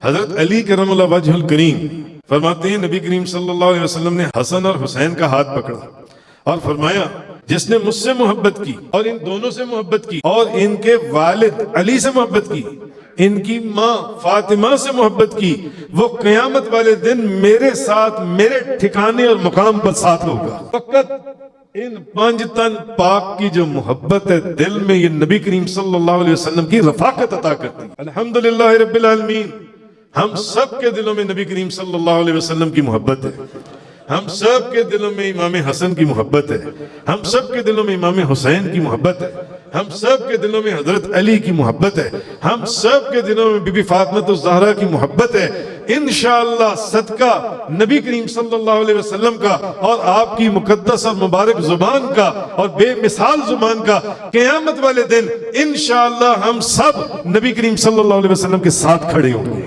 हजरत अली करमुल्लाह वजहुल करीम फरमाते हैं, नबी करीम सल्लल्लाहु अलैहि वसल्लम ने हसन और हुसैन का हाथ पकड़ा और फरमाया, जिसने मुझसे मोहब्बत की और इन दोनों से मोहब्बत की और इनके वालिद अली से मोहब्बत की, इनकी माँ फातिमा से मोहब्बत की, वो क़यामत वाले दिन मेरे साथ मेरे ठिकाने और मुकाम पर साथ होगा। फकत इन पांच तन पाक की जो मोहब्बत है दिल में, ये नबी करीम सल्लल्लाहु अलैहि वसल्लम की रफाकत अता करती है। अल्हम्दुलिल्लाह रब्बिल आलमीन, हम सब के दिलों में नबी करीम सल्लल्लाहु अलैहि वसल्लम की मोहब्बत है। हम सब के दिलों में इमाम हसन की मोहब्बत है। हम सब के दिलों में इमाम हुसैन की मोहब्बत है। हम सब के दिलों में हजरत अली की मोहब्बत है। हम सब के दिलों में बीबी फातिमा ज़हरा की मोहब्बत है। इंशाअल्लाह सदका नबी करीम सल्लल्लाहु अलैहि वसल्लम का और आपकी मुकद्दस और मुबारक जुबान का और बेमिसाल जुबान का, क़यामत वाले दिन इंशाअल्लाह हम सब नबी करीम सल्लल्लाहु अलैहि वसल्लम के साथ खड़े होंगे।